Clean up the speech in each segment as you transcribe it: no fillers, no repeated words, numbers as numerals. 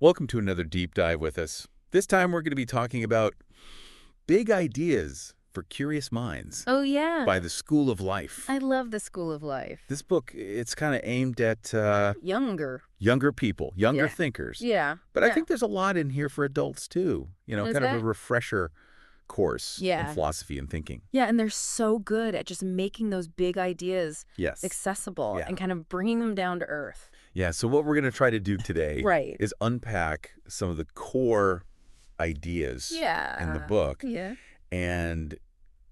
Welcome to another deep dive with us. This time we're going to be talking about Big Ideas for Curious Minds Oh, yeah. by the School of Life. I love the School of Life. This book, it's kind of aimed at Younger people, younger Yeah. thinkers. Yeah. But I yeah. think there's a lot in here for adults too. Is Kind of that? a refresher course in Yeah. philosophy and thinking. Yeah, and they're so good at just making those big ideas Yes. accessible Yeah. and kind of bringing them down to earth. Yeah, so what we're going to try to do today Right. is unpack some of the core ideas Yeah. in the book Yeah. and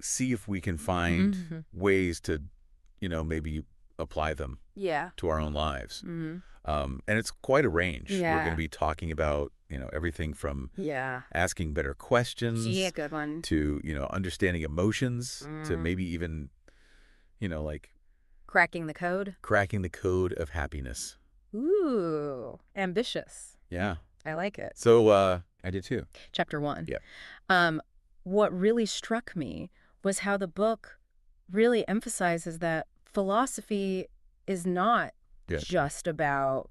see if we can find Mhm. ways to, maybe apply them Yeah. to our own lives. hmm And it's quite a range. We're going Yeah. to be talking about, everything from Yeah. asking better questions Yeah, good one. to, understanding emotions to Mm. maybe even, like Cracking the code. cracking the code of happiness. Ooh, ambitious. Yeah. I like it. So I did too. Chapter 1. Yeah. What really struck me was how the book really emphasizes that philosophy is not Yeah. just about,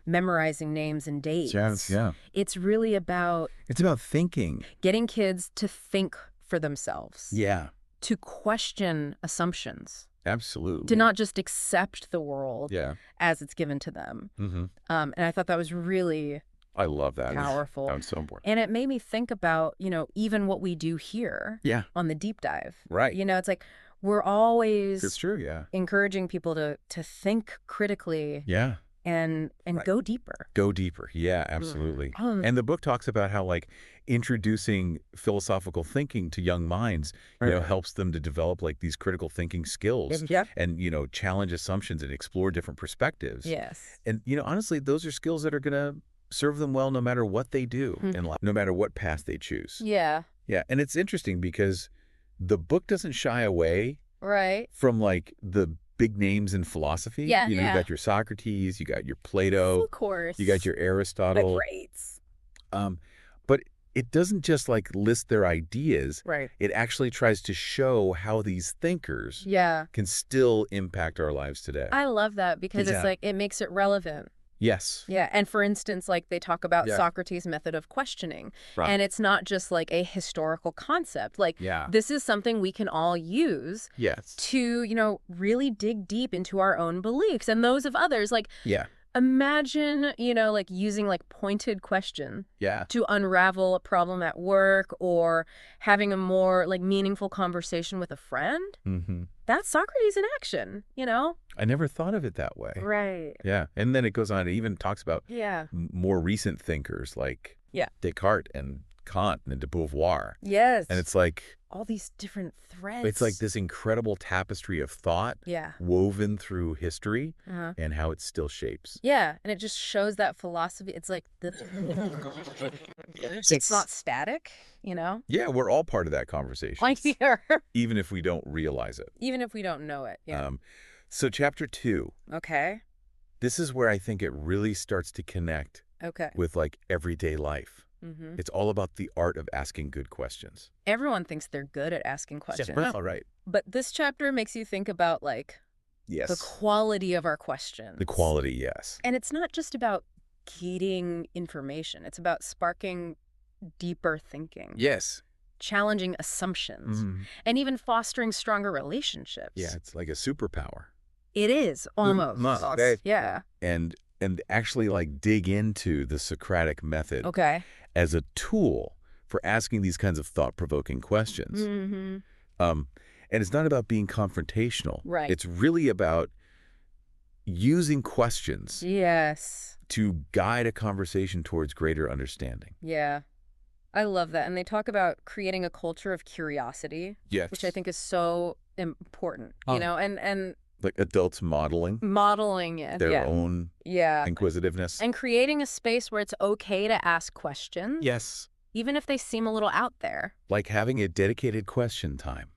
memorizing names and dates. Yeah. It's really about It's about thinking. getting kids to think for themselves, Yeah. to question assumptions, Absolutely. to not just accept the world Yeah. as it's given to them. Mm-hmm. And I thought that was really I love that. powerful. That's so important. And it made me think about, even what we do here Yeah. on the deep dive. Right. It's like we're always It's true. Yeah. encouraging people to think critically Yeah. and Right. go deeper. Go deeper. Yeah, absolutely. Um, And the book talks about how introducing philosophical thinking to young minds, helps them to develop these critical thinking skills Yep. and, challenge assumptions and explore different perspectives. Yes. And, honestly, those are skills that are going to serve them well no matter what they do in life, no matter what path they choose. Yeah. Yeah. And it's interesting because the book doesn't shy away Right. from the big names in philosophy. Yeah, You yeah. got your Socrates, you got your Plato, Of course. you got your the Aristotle. greats. But it doesn't just list their ideas. Right. It actually tries to show how these thinkers Yeah. can still impact our lives today. I love that because Yeah. it's like it makes it relevant. Yes. Yeah. And for instance, they talk about Yeah. Socrates' method of questioning. Right. And it's not just a historical concept. Yeah. This is something we can all use Yes. to, really dig deep into our own beliefs and those of others. Yeah. Imagine, using pointed question Yeah. to unravel a problem at work or having a more meaningful conversation with a friend. Mm-hmm. That's Socrates in action. I never thought of it that way. Right. Yeah. And then it goes on. It even talks about Yeah. more recent thinkers like Yeah. Descartes and Kant and de Beauvoir. Yes. And it's all these different threads. it's this incredible tapestry of thought Yeah. woven through history Uh-huh. and how it still shapes. Yeah, and it just shows that philosophy. It's it's not static. Yeah, we're all part of that conversation, Like here, even if we don't realize it. even if we don't know it. Yeah. So chapter 2, Okay. this is where I think it really starts to connect Okay. with everyday life. hmm It's all about the art of asking good questions. Everyone thinks they're good at asking questions. Well, right. But this chapter makes you think about Yes. the quality of our questions. The quality, yes. And it's not just about getting information. It's about sparking deeper thinking, Yes. challenging assumptions, Mhm. and even fostering stronger relationships. Yeah, it's like a superpower. It is almost. Okay. Yeah. And actually dig into the Socratic method Okay. as a tool for asking these kinds of thought-provoking questions. Mm-hmm. And it's not about being confrontational. Right. It's really about using questions Yes. to guide a conversation towards greater understanding. Yeah. I love that. And they talk about creating a culture of curiosity, Yes. which I think is so important, Oh. and Like adults modeling modeling it. their yeah. own Yeah. inquisitiveness. And creating a space where it's okay to ask questions, Yes. even if they seem a little out there. Like having a dedicated question time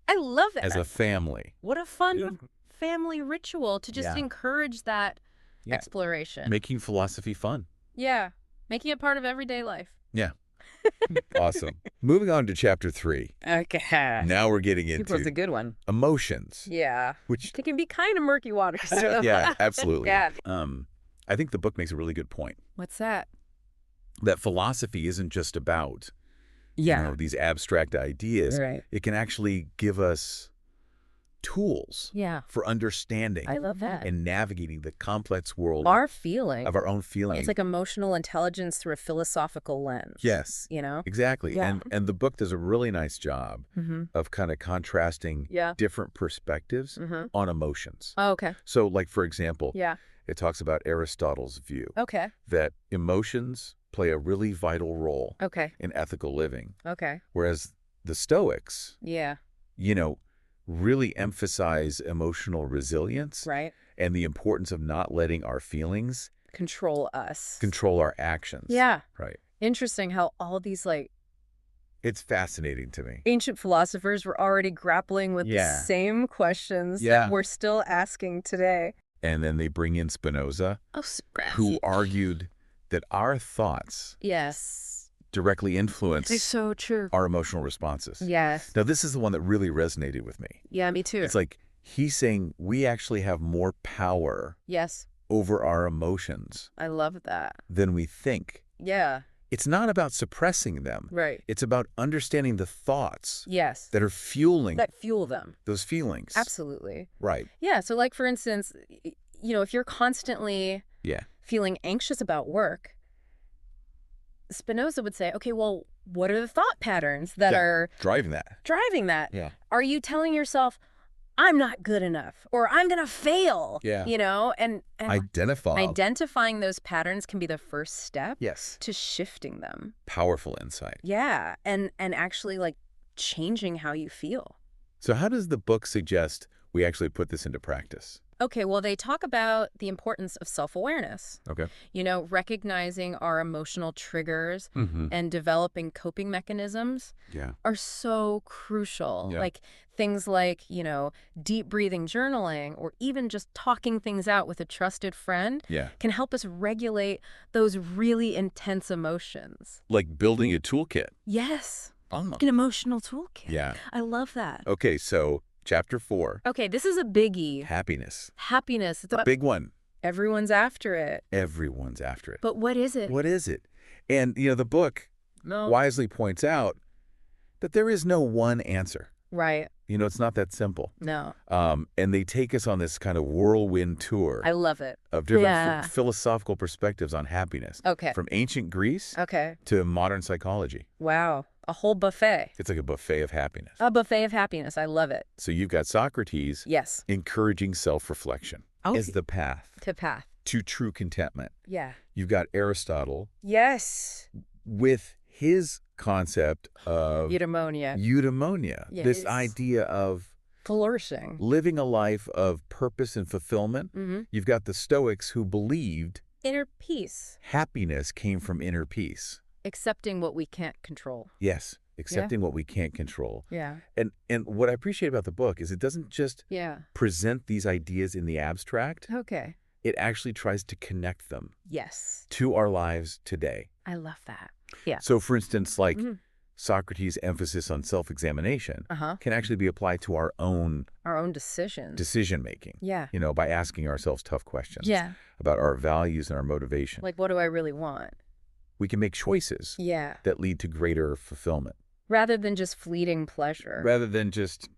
I love that. as a family. What a fun family ritual to just Yeah. encourage that Yeah. exploration. Making philosophy fun. Yeah. Making it part of everyday life. Yeah. Awesome. Moving on to chapter 3. Okay. Now we're getting This was a into good one. emotions, Yeah. which, It can be kind of murky waters. yeah, absolutely. Yeah. I think the book makes a really good point. What's that? that philosophy isn't just about, Yeah. these abstract ideas. Right. It can actually give us tools Yeah. for understanding I love that. and navigating the complex world Our feeling. of our own feeling. It's like emotional intelligence through a philosophical lens. Yes, You know? exactly. Yeah. And the book does a really nice job Mm-hmm. of kind of contrasting Yeah. different perspectives Mm-hmm. on emotions. Oh, okay. So, like, for example, Yeah. it talks about Aristotle's view Okay. that emotions play a really vital role Okay. in ethical living, Okay. whereas the Stoics, Yeah. really emphasize emotional resilience Right. and the importance of not letting our feelings Control us. control our actions. Yeah. Right. Interesting how all these It's fascinating to me. ancient philosophers were already grappling with the Yeah. same questions Yeah. that we're still asking today. And then they bring in Spinoza, Oh, who argued that our thoughts yes. directly influence It's so true. our emotional responses. Yes. Now, this is the one that really resonated with me. Yeah, me too. It's like he's saying we actually have more power Yes. over our emotions I love that. than we think. Yeah. It's not about suppressing them. Right. It's about understanding the thoughts Yes. that are fueling That fuel them. those feelings. Absolutely. Right. Yeah. So, like, for instance, if you're constantly Yeah. feeling anxious about work, Spinoza would say, okay, well, what are the thought patterns that Yeah. are Driving that. driving that? Yeah. Are you telling yourself, I'm not good enough, or I'm going to fail? Yeah. And identifying those patterns can be the first step Yes. to shifting them. Powerful insight. Yeah. And actually, like, changing how you feel. So how does the book suggest we actually put this into practice? Okay, well, they talk about the importance of self-awareness. Okay. Recognizing our emotional triggers Mm-hmm. and developing coping mechanisms Yeah. are so crucial. Yeah. Like things like, deep breathing journaling, or even just talking things out with a trusted friend Yeah. can help us regulate those really intense emotions. Like building a toolkit. Yes. Oh. An emotional toolkit. Yeah. I love that. Okay, so Chapter 4, Okay, this is a biggie. happiness. Happiness. It's about Big one. everyone's after it. Everyone's after it. But what is it? What is it? And, the book wisely points out that there is no one answer. Right. It's not that simple. No. And they take us on this kind of whirlwind tour I love it. of different Yeah. philosophical perspectives on happiness. Okay. From ancient Greece Okay. to modern psychology. Wow. A whole buffet. It's like a buffet of happiness. A buffet of happiness. I love it. So you've got Socrates Yes. encouraging self-reflection Oh. as the path To path. to true contentment. Yeah. You've got Aristotle Yes. with his concept of Eudaimonia. eudaimonia, this Yes. idea of Flourishing. living a life of purpose and fulfillment. Mm-hmm. You've got the Stoics who believed Inner peace. happiness came from inner peace. Accepting what we can't control. Yes, accepting what we can't control. Yeah. And what I appreciate about the book is it doesn't just Yeah. present these ideas in the abstract. Okay. It actually tries to connect them Yes. to our lives today. I love that. Yeah. So, for instance, like Mhm. Socrates' emphasis on self-examination Uh-huh. can actually be applied to our own Our own decisions. decision-making, Yeah. by asking ourselves tough questions Yeah. about our values and our motivation. Like, what do I really want? We can make choices Yeah. that lead to greater fulfillment Rather than just fleeting pleasure. rather than just,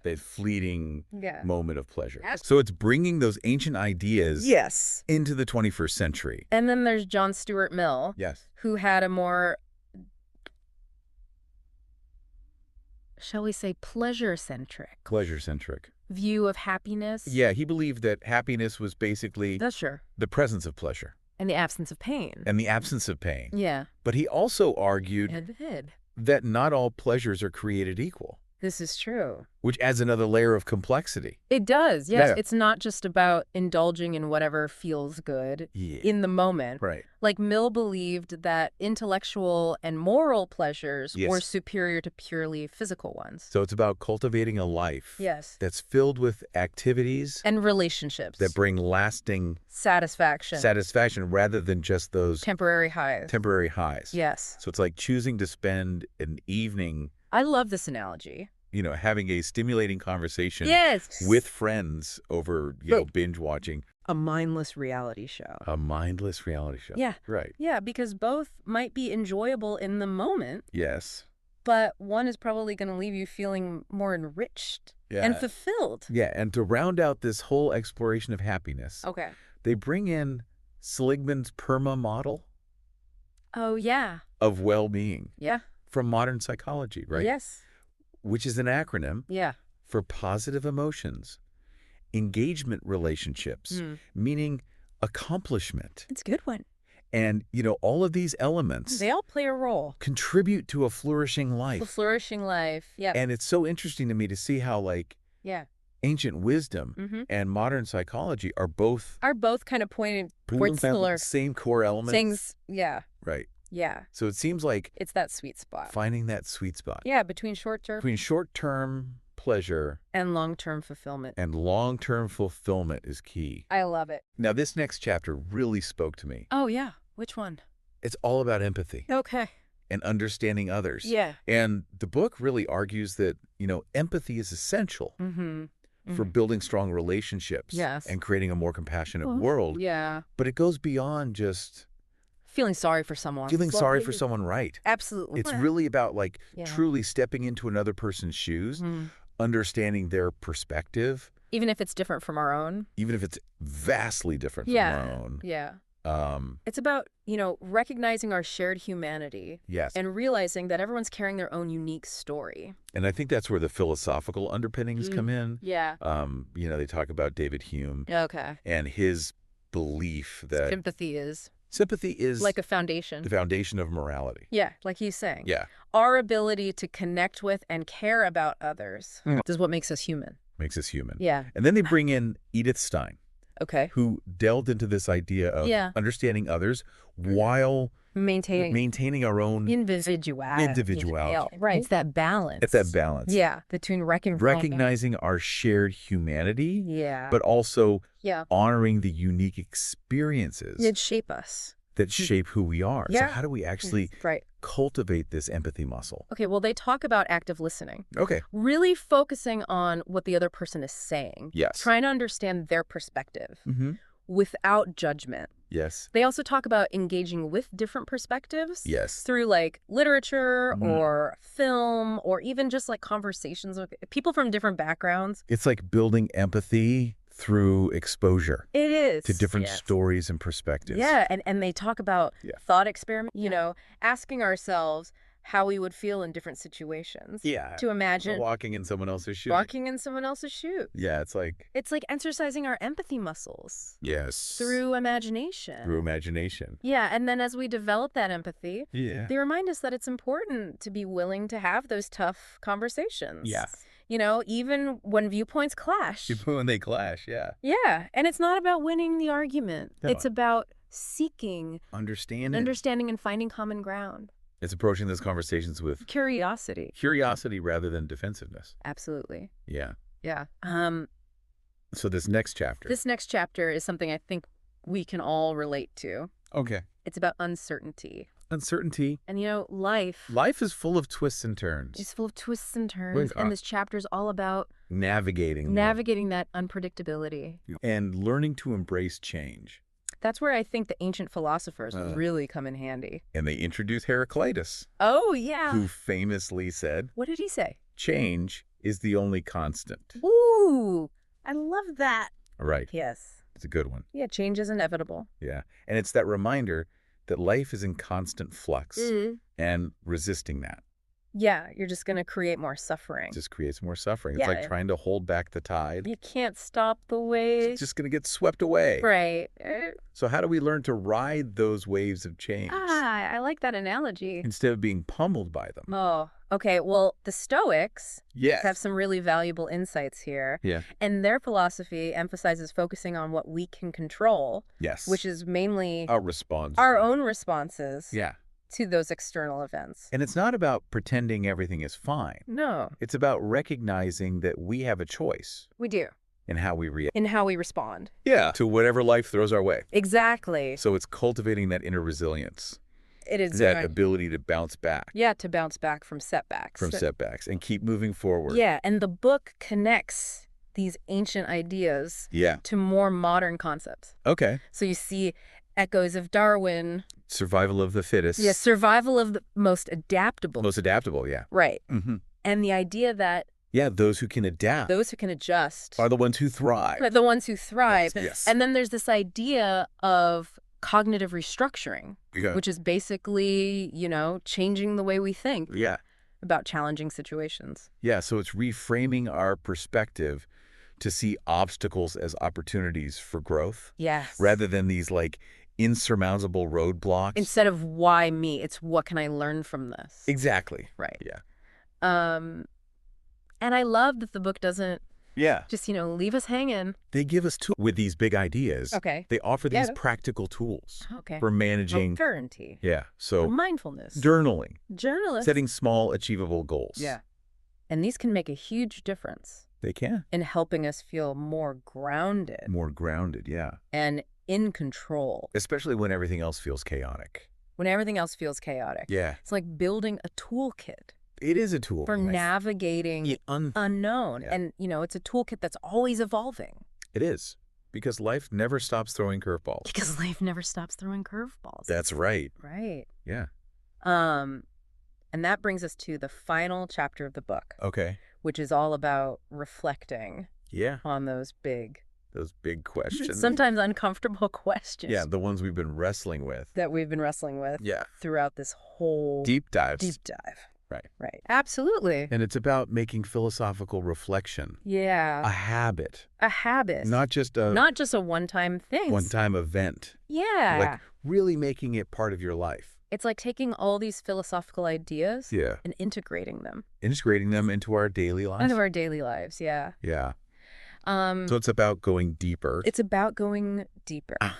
that fleeting Yeah. moment of pleasure. Yes. So it's bringing those ancient ideas Yes. into the 21st century. And then there's John Stuart Mill, Yes. who had a more, shall we say, pleasure-centric Pleasure-centric. view of happiness. Yeah, he believed that happiness was basically That's sure. the presence of pleasure And the absence of pain. and the absence of pain. Yeah. But he also argued And the head. that not all pleasures are created equal, This is true. which adds another layer of complexity. It does, yes. Yeah. It's not just about indulging in whatever feels good Yeah. in the moment. Right. Like Mill believed that intellectual and moral pleasures Yes. were superior to purely physical ones. So it's about cultivating a life Yes. that's filled with activities And relationships. that bring lasting Satisfaction. satisfaction rather than just those Temporary highs. temporary highs. Yes. So it's like choosing to spend an evening, I love this analogy. having a stimulating conversation Yes. with friends over, binge watching, a mindless reality show. A mindless reality show. Yeah. Right. Yeah, because both might be enjoyable in the moment, Yes. but one is probably going to leave you feeling more enriched and fulfilled. Yeah, and to round out this whole exploration of happiness, Okay. they bring in Seligman's PERMA model Oh, yeah. of well-being Yeah. from modern psychology, right? Yes. Which is an acronym Yeah. for positive emotions, engagement relationships, meaning accomplishment. It's a good one. And, all of these elements They all play a role. contribute to a flourishing The life. flourishing life. Yeah. And it's so interesting to me to see how, Yeah. ancient wisdom and modern psychology are both Are both kind of pointed towards similar same core elements. things. Yeah. Right. Yeah. So it seems like It's that sweet spot. finding that sweet spot Yeah, between short-term between short-term pleasure and long-term fulfillment. and long-term fulfillment is key. I love it. Now, this next chapter really spoke to me. Oh, yeah. Which one? It's all about empathy Okay. and understanding others. Yeah. And the book really argues that, empathy is essential Mm-hmm. for building strong relationships Yes. and creating a more compassionate world. Yeah. But it goes beyond just Feeling sorry for someone. feeling sorry for someone, right? Absolutely. It's really about Yeah. truly stepping into another person's shoes, understanding their perspective, Even if it's different from our own. even if it's vastly different Yeah. from our own. Yeah. Um, It's about, recognizing our shared humanity yes. and realizing that everyone's carrying their own unique story. And I think that's where the philosophical underpinnings come in. Yeah. They talk about David Hume Okay. and his belief that Sympathy is sympathy is like a foundation. the foundation of morality. Yeah, like he's saying. Yeah. Our ability to connect with and care about others is what makes us human. Makes us human. Yeah. And then they bring in Edith Stein, Okay. who delved into this idea of Yeah. understanding others while Maintaining our own individuality. Right. It's that balance. It's that balance. Yeah. Between Recognizing our shared humanity, Yeah. but also yeah. honoring the unique experiences It'd shape us. that shape who we are. Yeah. So how do we actually Right. cultivate this empathy muscle? Okay, well, they talk about active listening, Okay. really focusing on what the other person is saying. Yes. Trying to understand their perspective Mm-hmm. without judgment. Yes. They also talk about engaging with different perspectives. Yes. Through literature or film or even just conversations with people from different backgrounds. It's like building empathy through exposure It is. to different Yes. stories and perspectives. Yeah, and they talk about thought experiment, asking ourselves how we would feel in different situations. Yeah. To imagine Walking in someone else's shoes. walking in someone else's shoes. Yeah, it's like It's like exercising our empathy muscles yes. through imagination. Through imagination. Yeah, and then as we develop that empathy, Yeah. they remind us that it's important to be willing to have those tough conversations. Yeah. Even when viewpoints clash. When they clash, yeah. Yeah, and it's not about winning the argument. No. It's about seeking, Understanding. and finding common ground. It's approaching those conversations with Curiosity. curiosity rather than defensiveness. Absolutely. Yeah. Yeah. So this next chapter. This next chapter is something I think we can all relate to. Okay. It's about uncertainty. Uncertainty. And life Life is full of twists and turns. is full of twists and turns. Wait, And this chapter is all about navigating that unpredictability. and learning to embrace change. That's where I think the ancient philosophers really come in handy. And they introduce Heraclitus, Oh, yeah. who famously said, What did he say? change is the only constant. Ooh, I love that. Right. Yes. It's a good one. Yeah, change is inevitable. Yeah. And it's that reminder that life is in constant flux and resisting that Yeah, you're just going to create more suffering. just creates more suffering. It's Yeah. like trying to hold back the tide. You can't stop the waves. It's just going to get swept away. Right. So how do we learn to ride those waves of change I like that analogy. instead of being pummeled by them? Oh, okay. Well, the Stoics Yes. have some really valuable insights here. Yeah. And their philosophy emphasizes focusing on what we can control, Yes. which is mainly our response. our own responses Yeah. to those external events. And it's not about pretending everything is fine. No, It's about recognizing that we have a choice we do. in how we react. In how we respond. Yeah. To whatever life throws our way. Exactly. So it's cultivating that inner resilience, It is that ability to bounce back yeah, to bounce back from setbacks. from setbacks and keep moving forward. Yeah, and the book connects these ancient ideas Yeah. to more modern concepts. Okay. So you see echoes of Darwin. Survival of the fittest. Yeah, survival of the most adaptable. Most adaptable, yeah. Right. Mm-hmm. And the idea that Yeah, those who can adapt those who can adjust are the ones who thrive. are the ones who thrive. Yes. And then there's this idea of cognitive restructuring, Yeah. which is basically, changing the way we think Yeah. about challenging situations. Yeah, so it's reframing our perspective to see obstacles as opportunities for growth Yes. rather than these like insurmountable roadblocks. Instead of why me, it's what can I learn from this? Exactly. Right. Yeah. And I love that the book doesn't Yeah. just, leave us hanging. They give us tools with these big ideas. Okay. They offer Yeah. these practical tools Okay. for managing. Certainty. Yeah. So Mindfulness. journaling, Journalists. setting small, achievable goals. Yeah. And these can make a huge difference They can. in helping us feel more grounded More grounded. Yeah. and in control Especially when everything else feels chaotic. when everything else feels chaotic. Yeah. It's like building a toolkit It is a tool. for Nice. navigating Yeah, unknown. Yeah. And, it's a toolkit that's always evolving It is. Because life never stops throwing curveballs. because life never stops throwing curveballs. That's right. right. Yeah. And that brings us to the final chapter of the book, Okay. which is all about reflecting Yeah. on those big, Those big questions. sometimes uncomfortable questions Yeah, the ones we've been wrestling with. that we've been wrestling with Yeah. throughout this whole Deep dives. deep dive. Right. Right. Absolutely. And it's about making philosophical reflection Yeah. a habit, A habit. not just a Not just a one-time thing. one-time event. Yeah. Like really making it part of your life. It's like taking all these philosophical ideas Yeah. and integrating them Integrating them into our daily lives. into our daily lives. Yeah. Yeah. So it's about going deeper. It's about going deeper. Ah.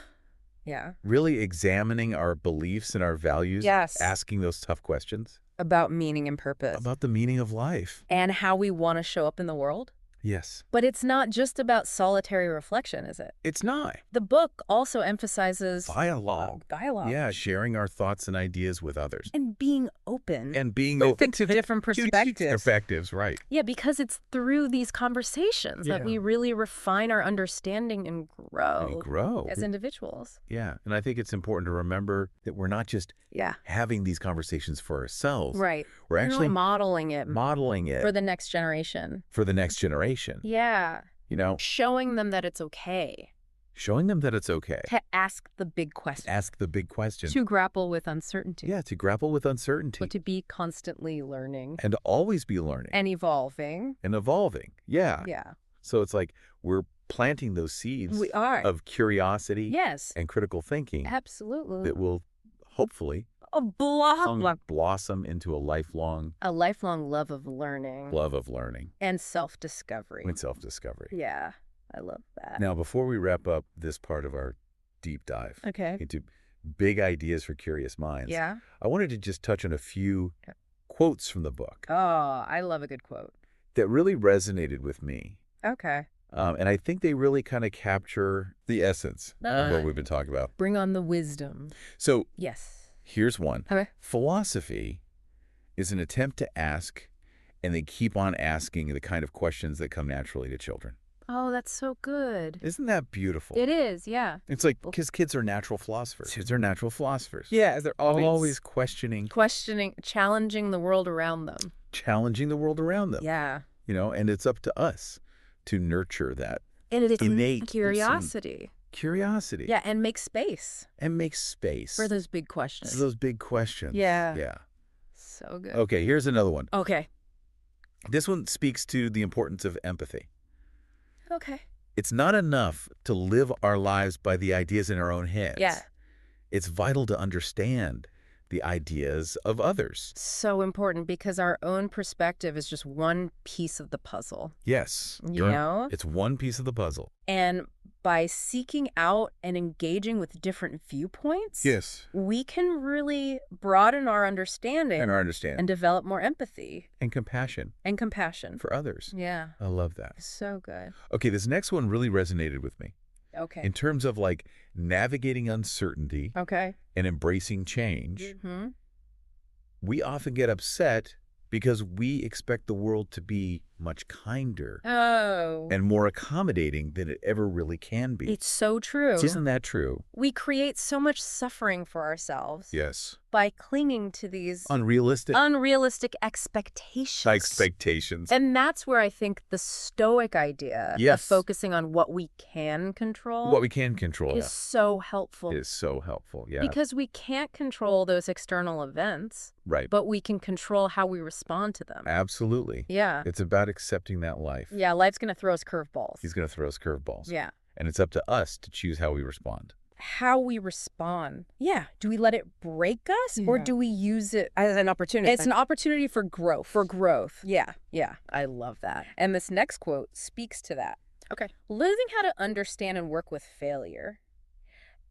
Yeah. Really examining our beliefs and our values. Yes. Asking those tough questions About meaning and purpose. about the meaning of life. And how we want to show up in the world. Yes. But it's not just about solitary reflection, is it? It's not. The book also emphasizes Dialogue. dialogue. Yeah, sharing our thoughts and ideas with others. And being open. And being open to different perspectives. Perspectives, right. Yeah, because it's through these conversations that Yeah. we really refine our understanding and grow, And grow. as individuals. Yeah, and I think it's important to remember that we're not just Yeah. having these conversations for ourselves. Right. We're We're not actually modeling it modeling it for the next generation. for the next generation. Yeah. You know, Showing them that it's okay showing them that it's okay. to ask the big questions, Ask the big questions. to grapple with uncertainty, Yeah, to grapple with uncertainty but to be constantly learning and to always be learning and evolving. and evolving. Yeah. Yeah. So it's like we're planting those seeds We are. of curiosity Yes. and critical thinking Absolutely. that will hopefully A blossom into a lifelong love of learning love of learning and self-discovery. and self-discovery. Yeah. I love that. Now, before we wrap up this part of our deep dive Okay. into big ideas for curious minds, Yeah. I wanted to just touch on a few Okay. quotes from the book Oh, I love a good quote. that really resonated with me. Okay. And I think they really kind of capture the essence of what we've been talking about. Bring on the wisdom. So Yes. here's one. Okay. Philosophy is an attempt to ask and then keep on asking the kind of questions that come naturally to children. Oh, that's so good. Isn't that beautiful? It is, yeah. It's like, because kids are natural philosophers. Kids are natural philosophers. Yeah, they're Always questioning, Questioning, challenging the world around them. challenging the world around them. Yeah. You know, and it's up to us to nurture that And it's innate curiosity. curiosity. Yeah, and make space And make space for those big questions. for those big questions. Yeah. Yeah. So good. Okay, here's another one. Okay. This one speaks to the importance of empathy. Okay. It's not enough to live our lives by the ideas in our own heads. Yeah. It's vital to understand the ideas of others. So important because our own perspective is just one piece of the puzzle, Yes. you know? It's one piece of the puzzle. And by seeking out and engaging with different viewpoints, Yes. we can really broaden our understanding And our understanding. and develop more empathy And compassion and compassion. for others. Yeah. I love that. So good. Okay, this next one really resonated with me Okay. in terms of like navigating uncertainty Okay. and embracing change. Mm-hmm. We often get upset because we expect the world to be much kinder Oh. and more accommodating than it ever really can be. It's so true. Isn't that true? We create so much suffering for ourselves Yes. by clinging to these Unrealistic expectations. And that's where I think the Stoic idea of Yes. focusing on what we can control What we can control is so helpful. is so helpful. Yeah. Because we can't control those external events, Right. but we can control how we respond to them. Absolutely. Yeah. It's about accepting that life. Yeah, life's going to throw us curveballs. He's going to throw us curveballs. Yeah. And it's up to us to choose how we respond. How we respond. Yeah. Do we let it break us or do we use it As an opportunity. It's an opportunity for growth. For growth. Yeah. Yeah. I love that. And this next quote speaks to that. Okay. Learning how to understand and work with failure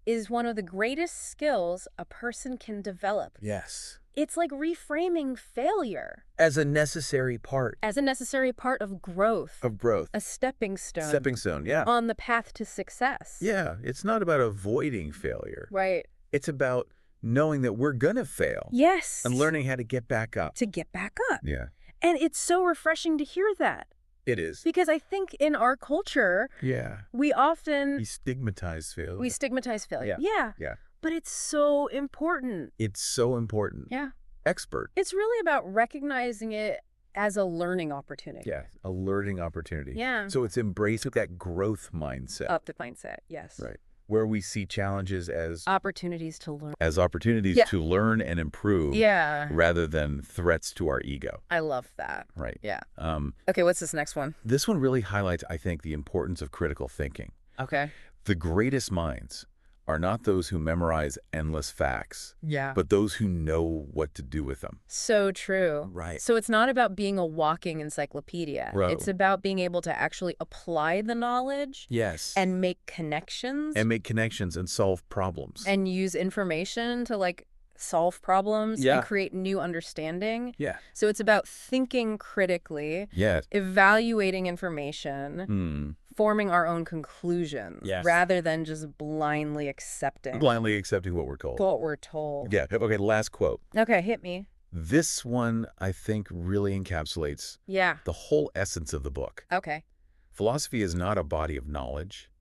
is one of the greatest skills a person can develop. Yes. It's like reframing failure As a necessary part as a necessary part of growth, of growth. a stepping stone Stepping stone, yeah. on the path to success. Yeah, it's not about avoiding failure. Right. It's about knowing that we're going to fail Yes. and learning how to get back up. to get back up. Yeah, And it's so refreshing to hear that it is. because I think in our culture, Yeah. we often We stigmatize failure. we stigmatize failure. Yeah. Yeah. But it's so important. It's so important. Yeah. Expert. It's really about recognizing it as a learning opportunity. Yeah, a learning opportunity. Yeah. So it's embracing that growth mindset. Up the mindset. Yes. Right. Where we see challenges as Opportunities to learn. opportunities Yeah. to learn and improve Yeah. rather than threats to our ego. I love that. Right. Yeah. Um, Okay, what's this next one? this one really highlights, I think, the importance of critical thinking. Okay. The greatest minds are not those who memorize endless facts, Yeah. but those who know what to do with them. So true. Right. So it's not about being a walking encyclopedia. Right. It's about being able to actually apply the knowledge Yes. and make connections And make connections and solve problems. and use information to like solve problems Yeah. and create new understanding. yeah. So it's about thinking critically, Yes. evaluating information, Hmm. forming our own conclusions Yes. rather than just blindly accepting Blindly accepting what we're told. what we're told. Yeah. Okay, last quote. Okay, hit me. This one, I think, really encapsulates Yeah. the whole essence of the book. Okay. Philosophy is not a body of knowledge.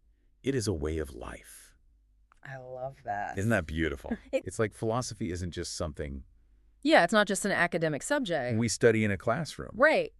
It is a way of life. I love that. Isn't that beautiful? It- It's like philosophy isn't just something Yeah, it's not just an academic subject. we study in a classroom. Right.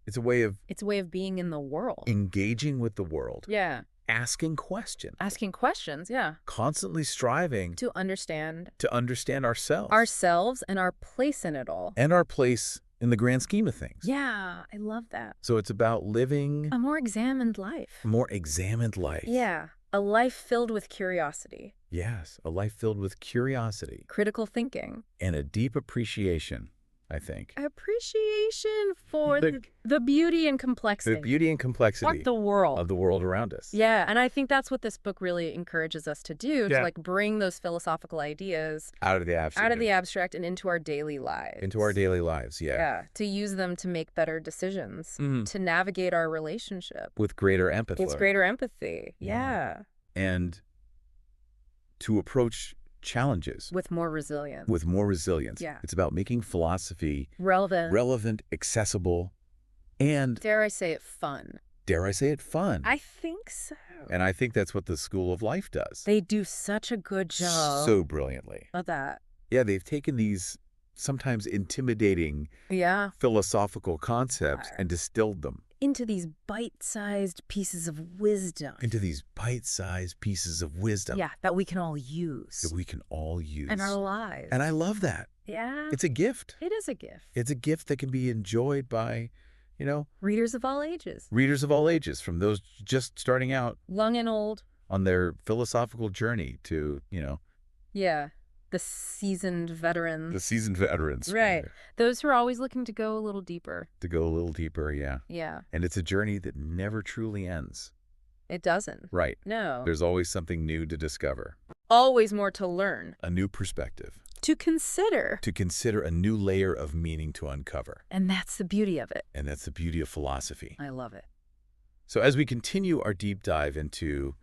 It's a way of It's a way of being in the world. engaging with the world, Yeah. asking questions, Asking questions, yeah. constantly striving To understand to understand ourselves ourselves and our place in it all. and our place in the grand scheme of things. Yeah, I love that. So it's about living A more examined life. a more examined life. Yeah. A life filled with curiosity, Yes, a life filled with curiosity critical thinking, and a deep appreciation, I think. appreciation for The- the beauty and complexity. The beauty and complexity of the world. of the world around us. Yeah, and I think that's what this book really encourages us to do, to Yeah. like bring those philosophical ideas Out of the abstract. out of the abstract and into our daily lives. Into our daily lives, yeah. Yeah, to use them to make better decisions, Mhm. to navigate our relationship. With greater empathy. It's greater empathy. Yeah. Yeah. And to approach challenges With more resilience. with more resilience. Yeah. It's about making philosophy relevant. relevant, accessible, and, Dare I say it, fun. dare I say it, fun. I think so. And I think that's what the School of Life does. They do such a good job So brilliantly. of that. Yeah, they've taken these sometimes intimidating Yeah. philosophical concepts and distilled them Into these bite-sized pieces of wisdom. into these bite-sized pieces of wisdom Yeah, that we can all use. that we can all use. in our lives. And I love that. Yeah. It's a gift. It is a gift. It's a gift that can be enjoyed by, Readers of all ages. readers of all ages, from those just starting out Young and old. on their philosophical journey to, Yeah. The seasoned veterans. the seasoned veterans. Right. Those who are always looking to go a little deeper. To go a little deeper, yeah. Yeah. And it's a journey that never truly ends. It doesn't. Right. No. There's always something new to discover, always more to learn. a new perspective, To consider. to consider, a new layer of meaning to uncover. And that's the beauty of it. And that's the beauty of philosophy. I love it. So as we continue our deep dive into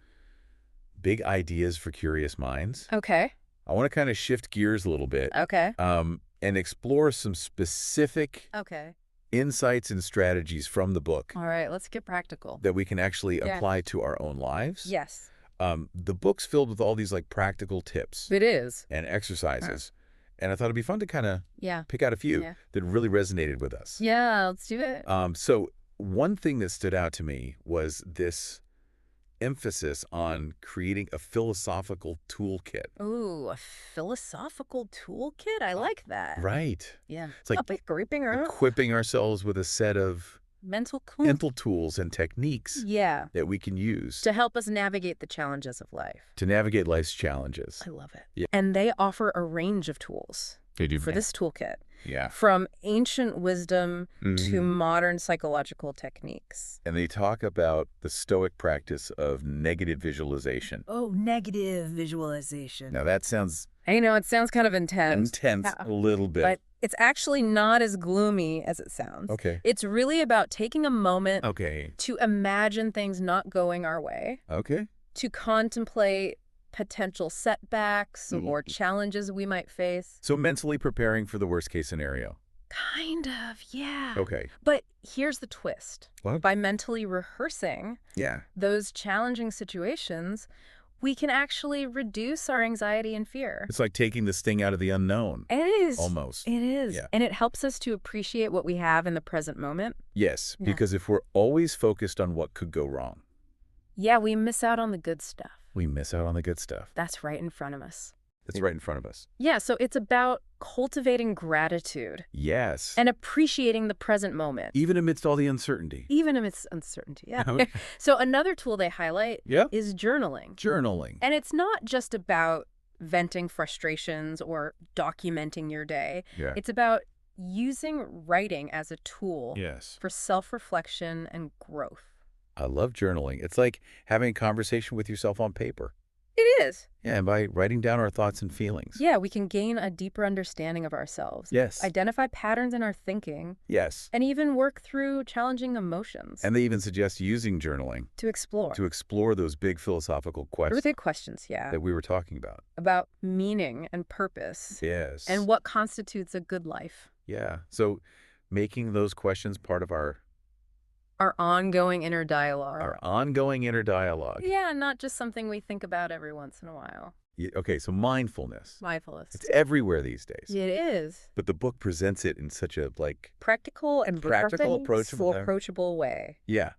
big ideas for curious minds, Okay. I want to kind of shift gears a little bit Okay. and explore some specific Okay. insights and strategies from the book All right, let's get practical. that we can actually Yeah. apply to our own lives. Yes, The book's filled with all these like practical tips it is. and exercises. And I thought it'd be fun to kind of Yeah. pick out a few Yeah. that really resonated with us. Yeah, let's do it. So one thing that stood out to me was this emphasis on creating a philosophical toolkit. Ooh, a philosophical toolkit? I like that. Right. Yeah. It's like Equipping equipping ourselves with a set of mental cool. mental tools and techniques Yeah. that we can use To help us navigate the challenges of life. to navigate life's challenges. I love it. Yeah. And they offer a range of tools They do. for this toolkit, Yeah. from ancient wisdom to Mhm. modern psychological techniques. And they talk about the Stoic practice of negative visualization. Oh, negative visualization. Now that sounds I know, it sounds kind of intense. intense Yeah. a little bit. But it's actually not as gloomy as it sounds. Okay. It's really about taking a moment Okay. to imagine things not going our way, Okay. to contemplate potential setbacks Mhm. or challenges we might face. So mentally preparing for the worst case scenario. Kind of, yeah. Okay. But here's the twist. What? By mentally rehearsing Yeah. those challenging situations, we can actually reduce our anxiety and fear. It's like taking the sting out of the unknown. It is. Almost. It is. Yeah. And it helps us to appreciate what we have in the present moment. Yes, Yeah. because if we're always focused on what could go wrong, Yeah, we miss out on the good stuff. we miss out on the good stuff. That's right in front of us. That's right in front of us. Yeah, so it's about cultivating gratitude Yes. and appreciating the present moment, Even amidst all the uncertainty. even amidst uncertainty. Yeah. Okay. So another tool they highlight Yeah. is journaling. Journaling. And it's not just about venting frustrations or documenting your day. Yeah. It's about using writing as a tool Yes. for self-reflection and growth. I love journaling. It's like having a conversation with yourself on paper. It is. Yeah, and by writing down our thoughts and feelings. Yeah, we can gain a deeper understanding of ourselves, Yes. identify patterns in our thinking, Yes. and even work through challenging emotions And they even suggest using journaling to explore. to explore those big philosophical questions Big questions, yeah, that we were talking about. about meaning and purpose Yes. and what constitutes a good life. Yeah. So making those questions part of our Our ongoing inner dialogue. ongoing inner dialogue. Yeah, not just something we think about every once in a while. Okay, so mindfulness. Mindfulness. It's everywhere these days. It is. But the book presents it in such a Practical and Practical, approachable, approachable. way. yeah.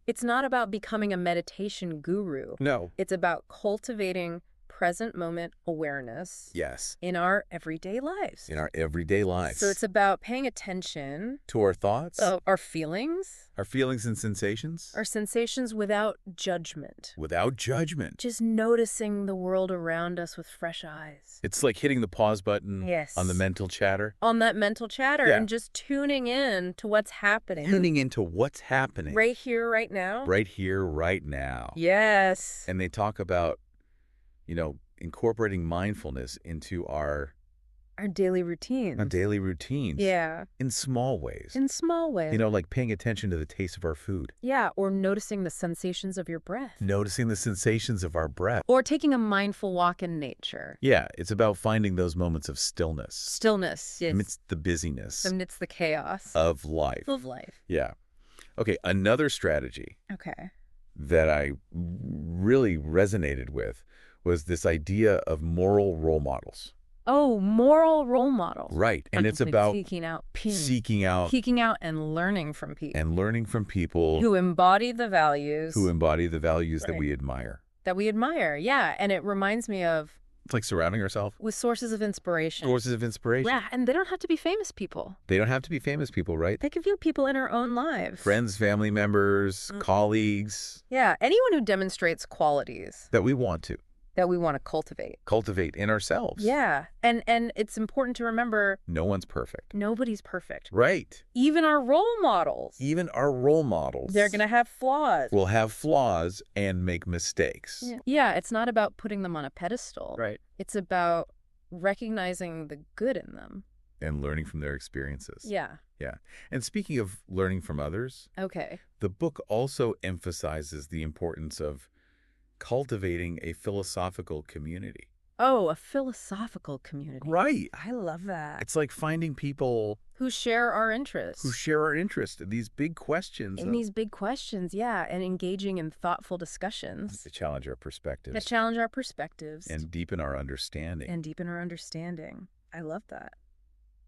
It's not about becoming a meditation guru. No. It's about cultivating present moment awareness Yes. in our everyday lives. In our everyday lives. So it's about paying attention to our thoughts, to our feelings, our feelings and sensations, our sensations without judgment. without judgment. Just noticing the world around us with fresh eyes. It's like hitting the pause button Yes. on the mental chatter. On that mental chatter Yeah. and just tuning in to what's happening. Tuning into what's happening Right here, right now. right here, right now. Yes. And they talk about, incorporating mindfulness into our Our daily routines. daily routines. Yeah. In small ways. In small ways. Like paying attention to the taste of our food. Yeah, or noticing the sensations of your breath. Noticing the sensations of our breath. Or taking a mindful walk in nature. Yeah, it's about finding those moments of stillness Stillness, yes. amidst the busyness Amidst the chaos of life. of life. Yeah. Okay, another strategy Okay. that I really resonated with was this idea of moral role models. Oh, moral role models. Right, and it's Constantly about seeking out and learning from people and learning from people who embody the values who embody the values that Right. we admire. that we admire. Yeah, and it reminds me of It's like surrounding ourselves with sources of inspiration. sources of inspiration. Yeah, and they don't have to be famous people. They don't have to be famous people, right? They could be people in our own lives. Friends, family members, Mm. colleagues Yeah, anyone who demonstrates qualities that we want to that we want to cultivate. in ourselves. Yeah, and it's important to remember No one's perfect. nobody's perfect. Right. Even our role models, Even our role models they're going to have flaws. will have flaws and make mistakes. Yeah, it's not about putting them on a pedestal. Right. It's about recognizing the good in them. And learning from their experiences. Yeah. Yeah. And speaking of learning from others, Okay. the book also emphasizes the importance of cultivating a philosophical community. Oh, a philosophical community. Right. I love that. It's like finding people Who share our who interests. share our interest in these big questions In these big questions, yeah, and engaging in thoughtful discussions that challenge our that perspectives challenge our perspectives and deepen our understanding. and deepen our understanding. I love that.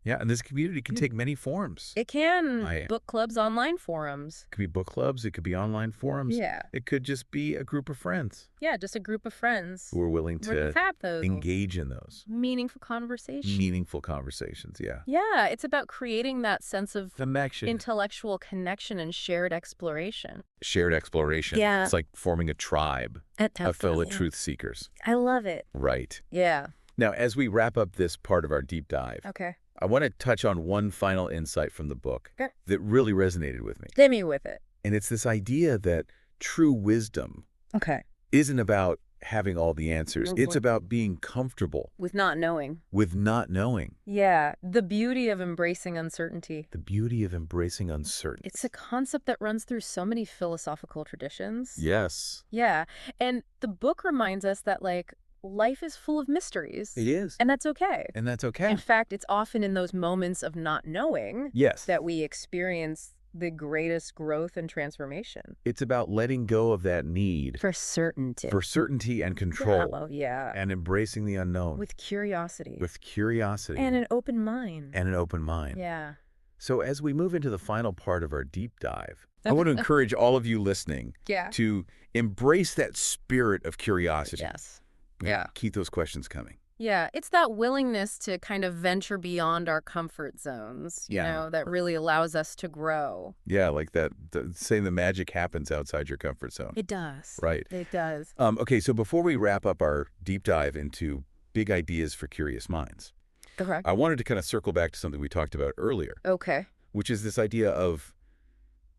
Yeah, and this community can take many forms. It can. I- Book clubs, online forums. It could be book clubs. It could be online forums. Yeah. It could just be a group of friends Yeah, just a group of friends. who are willing We're to have those engage in those meaningful conversations. meaningful conversations. Yeah. Yeah, it's about creating that sense of Connection. intellectual connection and shared exploration. Shared exploration. Yeah. It's like forming a tribe of fellow truth seekers. I love it. Right. Yeah. Now, as we wrap up this part of our deep dive, Okay. I want to touch on one final insight from the book Okay. that really resonated with me. Hit me with it. And it's this idea that true wisdom Okay. isn't about having all the answers. Oh, It's boy. about being comfortable With not knowing. with not knowing. Yeah, the beauty of embracing uncertainty. The beauty of embracing uncertainty. It's a concept that runs through so many philosophical traditions. Yes. Yeah, and the book reminds us that, like, life is full of mysteries. It is. And that's okay. And that's okay. In fact, it's often in those moments of not knowing Yes. that we experience the greatest growth and transformation. It's about letting go of that need For certainty. for certainty and control Oh, yeah. and embracing the unknown With curiosity. with curiosity And an open mind. and an open mind. Yeah. So as we move into the final part of our deep dive, I want to encourage all of you listening Yeah. to embrace that spirit of curiosity. Yes. And Yeah. Keep those questions coming. Yeah, it's that willingness to kind of venture beyond our comfort zones, you Yeah. know, that really allows us to grow. Yeah, like that, saying the magic happens outside your comfort zone. It does. Right. It does. Okay, so before we wrap up our deep dive into big ideas for curious minds, Correct. I wanted to kind of circle back to something we talked about earlier, Okay. which is this idea of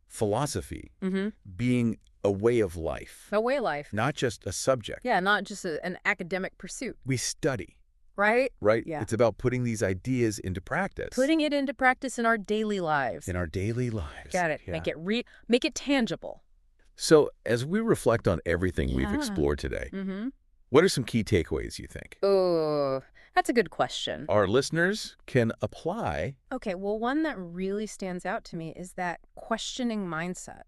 philosophy Mm-hmm. being a way of life, A way of life. not just a subject. Yeah, not just an academic pursuit, We study, right? right? Yeah. It's about putting these ideas into practice. Putting it into practice in our daily lives. in our daily lives. Got it. Yeah. Make it tangible. So as we reflect on everything we've Yeah. explored today, Mm-hmm. what are some key takeaways you think Oh, that's a good question. our listeners can apply? Okay, well, one that really stands out to me is that questioning mindset.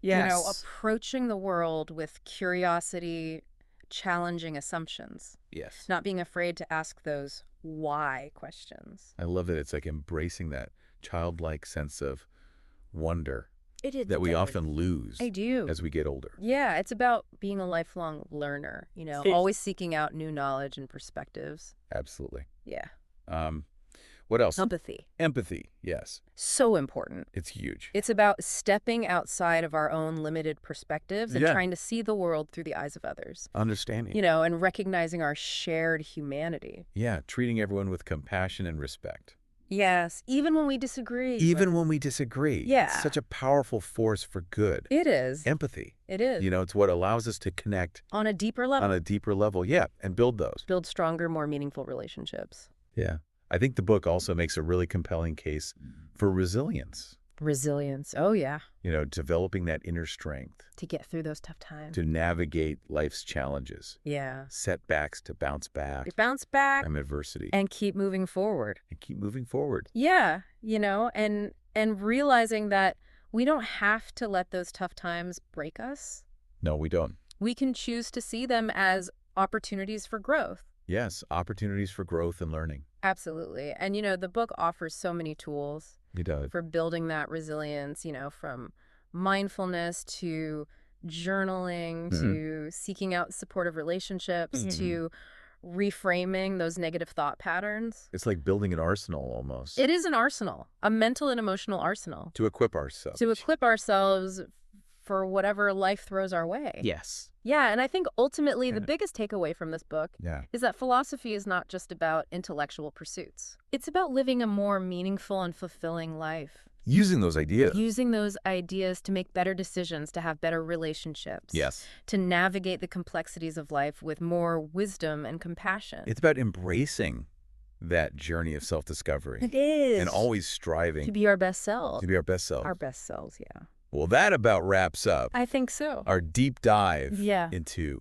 You know, approaching the world with curiosity, challenging assumptions, Yes. not being afraid to ask those why questions. I love that it's like embracing that childlike sense of wonder It is that we often lose I do. as we get older. Yeah, it's about being a lifelong learner, you know, always seeking out new knowledge and perspectives. Absolutely. Yeah. What else? Empathy. Empathy. Yes. So important. It's huge. It's about stepping outside of our own limited perspectives and Yeah. trying to see the world through the eyes of others. Understanding. You know, and recognizing our shared humanity. Yeah. Treating everyone with compassion and respect. Yes, even when we disagree. Even when we disagree. Yeah. It's such a powerful force for good. It is. Empathy. It is. You know, it's what allows us to connect On a deeper level. on a deeper level. Yeah. And build those. Build stronger, more meaningful relationships. Yeah. I think the book also makes a really compelling case for resilience. Resilience. Oh, yeah. You know, developing that inner strength To get through those tough times. to navigate life's challenges, Yeah. setbacks to bounce back We bounce back from adversity and keep moving forward. and keep moving forward. Yeah, you know, and realizing that we don't have to let those tough times break us. No, we don't. We can choose to see them as opportunities for growth. Yes, opportunities for growth and learning. Absolutely. And, you know, the book offers so many tools It does. for building that resilience, you know, from mindfulness to journaling to seeking out supportive relationships to reframing those negative thought patterns. It's like building an arsenal almost It is an arsenal, a mental and emotional arsenal to equip ourselves. to equip ourselves for whatever life throws our way. Yes. Yeah, and I think ultimately the Yeah. biggest takeaway from this book Yeah. is that philosophy is not just about intellectual pursuits. It's about living a more meaningful and fulfilling life. Using those ideas. Using those ideas to make better decisions, to have better relationships. Yes. To navigate the complexities of life with more wisdom and compassion. It's about embracing that journey of self-discovery It is. and always striving to be our best selves. to be our best self. Our best selves, yeah. Well, that about wraps up I think so. our deep dive Yeah. into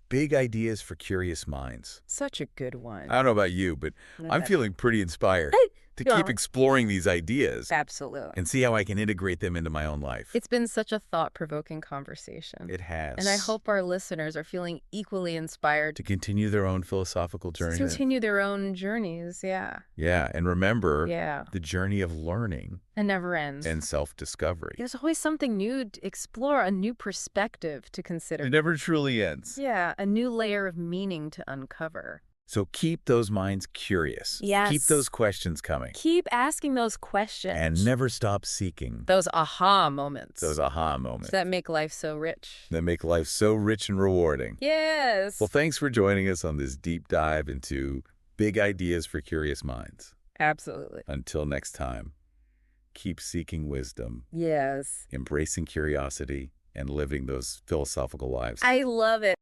Big Ideas for Curious Minds. Such a good one. I don't know about you, but I'm Okay. feeling pretty inspired to Yeah. keep exploring these ideas Absolutely. and see how I can integrate them into my own life. It's been such a thought-provoking conversation. It has. And I hope our listeners are feeling equally inspired to continue their own philosophical to journey. continue their own journeys. Yeah. Yeah, and remember, Yeah. the journey of learning It never ends. and self-discovery. There's always something new to explore, a new perspective to consider. It never truly ends. Yeah, a new layer of meaning to uncover. So keep those minds curious. Yes. Keep those questions coming. Keep asking those questions. And never stop seeking those aha moments. those aha moments that make life so rich. that make life so rich and rewarding. Yes. Well, thanks for joining us on this deep dive into Big Ideas for Curious Minds. Absolutely. Until next time, keep seeking wisdom, Yes. embracing curiosity, and living those philosophical lives. I love it.